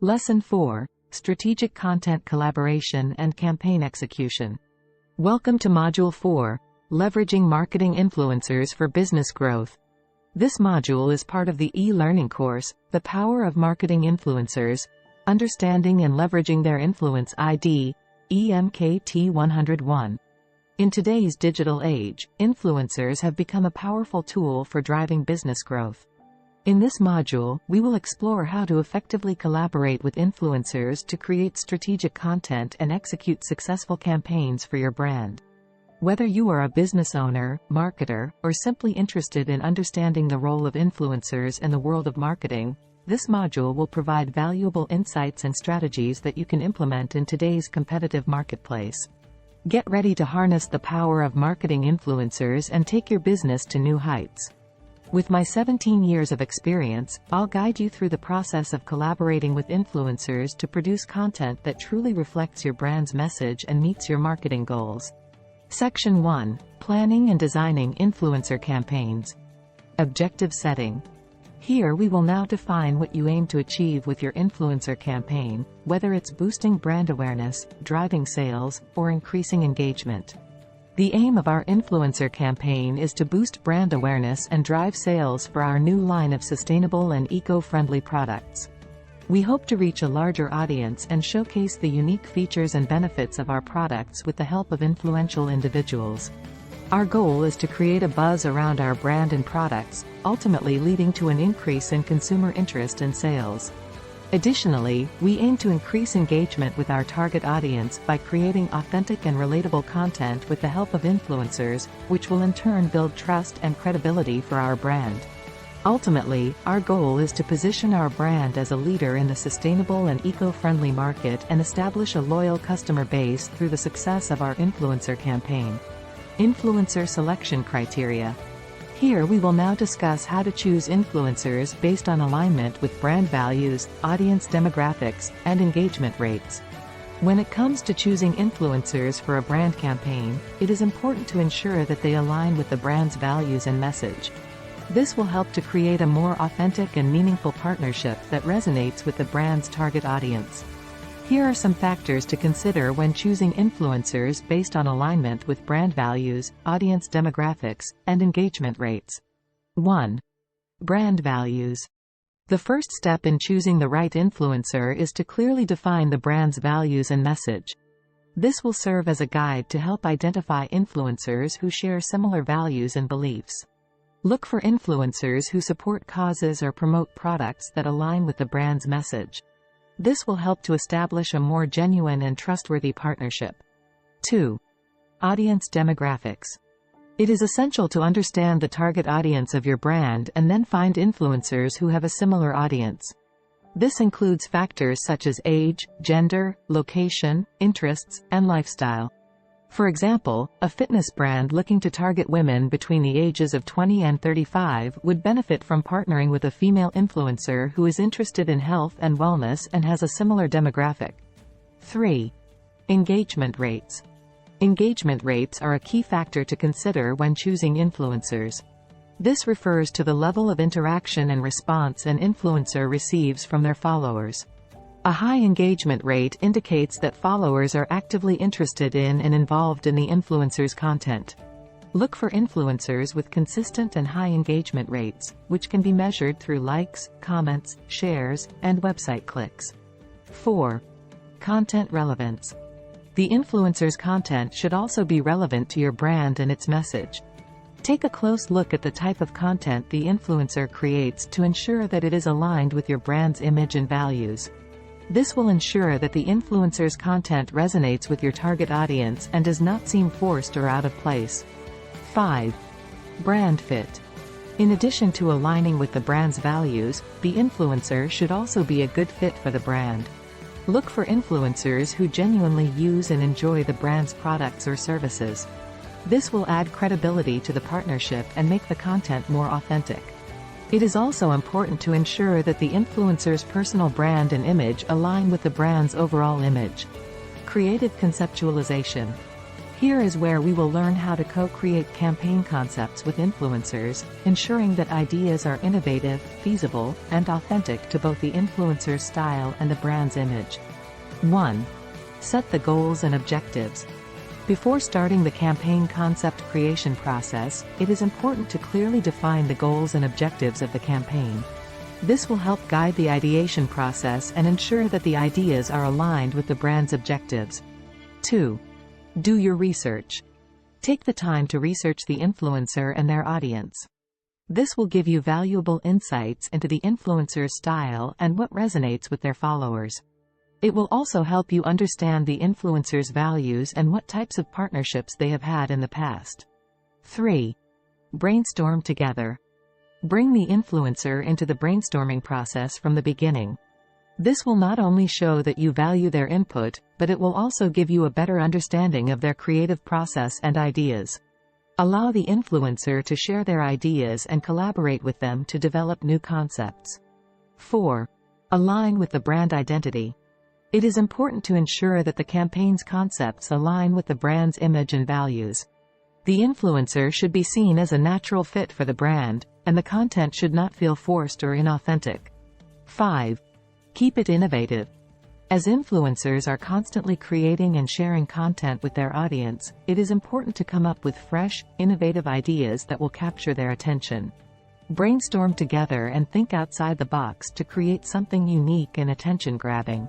Lesson 4. Strategic Content Collaboration and Campaign Execution. Welcome to Module 4, Leveraging Marketing Influencers for Business Growth. This module is part of the e-learning course, The Power of Marketing Influencers, Understanding and Leveraging Their Influence ID, EMKT 101. In today's digital age, influencers have become a powerful tool for driving business growth. In this module, we will explore how to effectively collaborate with influencers to create strategic content and execute successful campaigns for your brand. Whether you are a business owner, marketer, or simply interested in understanding the role of influencers in the world of marketing, this module will provide valuable insights and strategies that you can implement in today's competitive marketplace. Get ready to harness the power of marketing influencers and take your business to new heights. With my 17 years of experience, I'll guide you through the process of collaborating with influencers to produce content that truly reflects your brand's message and meets your marketing goals. Section 1. Planning and Designing Influencer Campaigns. Objective Setting. Here we will now define what you aim to achieve with your influencer campaign, whether it's boosting brand awareness, driving sales, or increasing engagement. The aim of our influencer campaign is to boost brand awareness and drive sales for our new line of sustainable and eco-friendly products. We hope to reach a larger audience and showcase the unique features and benefits of our products with the help of influential individuals. Our goal is to create a buzz around our brand and products, ultimately leading to an increase in consumer interest and sales. Additionally, we aim to increase engagement with our target audience by creating authentic and relatable content with the help of influencers, which will in turn build trust and credibility for our brand. Ultimately, our goal is to position our brand as a leader in the sustainable and eco-friendly market and establish a loyal customer base through the success of our influencer campaign. Influencer Selection Criteria. Here we will now discuss how to choose influencers based on alignment with brand values, audience demographics, and engagement rates. When it comes to choosing influencers for a brand campaign, it is important to ensure that they align with the brand's values and message. This will help to create a more authentic and meaningful partnership that resonates with the brand's target audience. Here are some factors to consider when choosing influencers based on alignment with brand values, audience demographics, and engagement rates. 1. Brand values. The first step in choosing the right influencer is to clearly define the brand's values and message. This will serve as a guide to help identify influencers who share similar values and beliefs. Look for influencers who support causes or promote products that align with the brand's message. This will help to establish a more genuine and trustworthy partnership. 2. Audience demographics. It is essential to understand the target audience of your brand and then find influencers who have a similar audience. This includes factors such as age, gender, location, interests, and lifestyle. For example, a fitness brand looking to target women between the ages of 20 and 35 would benefit from partnering with a female influencer who is interested in health and wellness and has a similar demographic. 3. Engagement rates. Engagement rates are a key factor to consider when choosing influencers. This refers to the level of interaction and response an influencer receives from their followers. A high engagement rate indicates that followers are actively interested in and involved in the influencer's content. Look for influencers with consistent and high engagement rates, which can be measured through likes, comments, shares, and website clicks. 4. Content relevance. The influencer's content should also be relevant to your brand and its message. Take a close look at the type of content the influencer creates to ensure that it is aligned with your brand's image and values. This will ensure that the influencer's content resonates with your target audience and does not seem forced or out of place. 5. Brand fit. In addition to aligning with the brand's values, the influencer should also be a good fit for the brand. Look for influencers who genuinely use and enjoy the brand's products or services. This will add credibility to the partnership and make the content more authentic. It is also important to ensure that the influencer's personal brand and image align with the brand's overall image. Creative conceptualization. Here is where we will learn how to co-create campaign concepts with influencers, ensuring that ideas are innovative, feasible, and authentic to both the influencer's style and the brand's image. 1. Set the goals and objectives. Before starting the campaign concept creation process, it is important to clearly define the goals and objectives of the campaign. This will help guide the ideation process and ensure that the ideas are aligned with the brand's objectives. 2. Do your research. Take the time to research the influencer and their audience. This will give you valuable insights into the influencer's style and what resonates with their followers. It will also help you understand the influencer's values and what types of partnerships they have had in the past. 3. Brainstorm together. Bring the influencer into the brainstorming process from the beginning. This will not only show that you value their input, but it will also give you a better understanding of their creative process and ideas. Allow the influencer to share their ideas and collaborate with them to develop new concepts. 4. Align with the brand identity. It is important to ensure that the campaign's concepts align with the brand's image and values. The influencer should be seen as a natural fit for the brand, and the content should not feel forced or inauthentic. 5. Keep it innovative. As influencers are constantly creating and sharing content with their audience, it is important to come up with fresh, innovative ideas that will capture their attention. Brainstorm together and think outside the box to create something unique and attention-grabbing.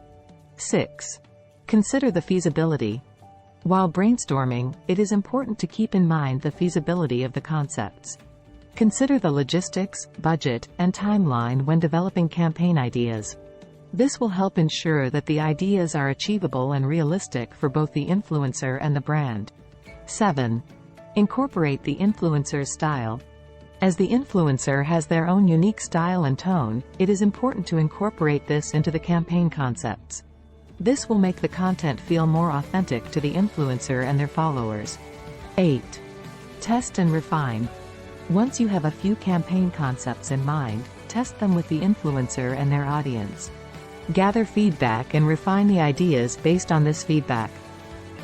6. Consider the feasibility. While brainstorming, it is important to keep in mind the feasibility of the concepts. Consider the logistics, budget, and timeline when developing campaign ideas. This will help ensure that the ideas are achievable and realistic for both the influencer and the brand. 7. Incorporate the influencer's style. As the influencer has their own unique style and tone, it is important to incorporate this into the campaign concepts. This will make the content feel more authentic to the influencer and their followers. 8. Test and refine. Once you have a few campaign concepts in mind, test them with the influencer and their audience. Gather feedback and refine the ideas based on this feedback.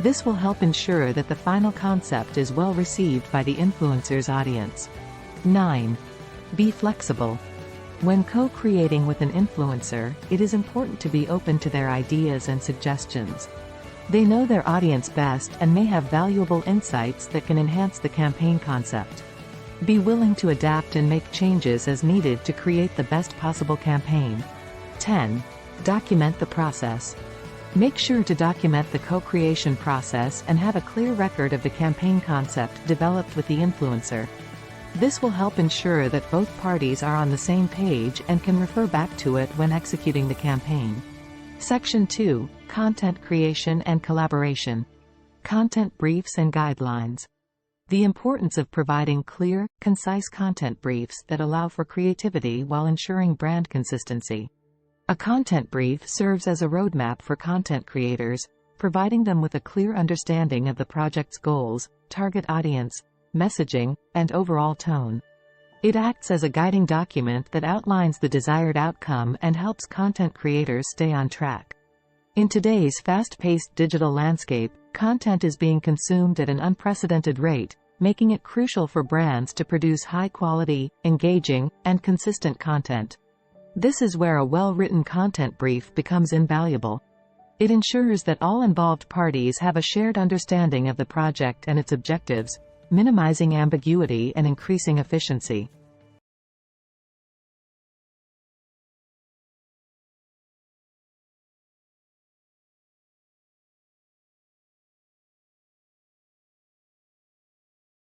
This will help ensure that the final concept is well received by the influencer's audience. 9. Be flexible. When co-creating with an influencer, it is important to be open to their ideas and suggestions. They know their audience best and may have valuable insights that can enhance the campaign concept. Be willing to adapt and make changes as needed to create the best possible campaign. 10. Document the process. Make sure to document the co-creation process and have a clear record of the campaign concept developed with the influencer. This will help ensure that both parties are on the same page and can refer back to it when executing the campaign. Section 2. Content creation and collaboration. Content briefs and guidelines. The importance of providing clear, concise content briefs that allow for creativity while ensuring brand consistency. A content brief serves as a roadmap for content creators, providing them with a clear understanding of the project's goals, target audience, messaging, and overall tone. It acts as a guiding document that outlines the desired outcome and helps content creators stay on track. In today's fast-paced digital landscape, content is being consumed at an unprecedented rate, making it crucial for brands to produce high-quality, engaging, and consistent content. This is where a well-written content brief becomes invaluable. It ensures that all involved parties have a shared understanding of the project and its objectives, minimizing ambiguity and increasing efficiency.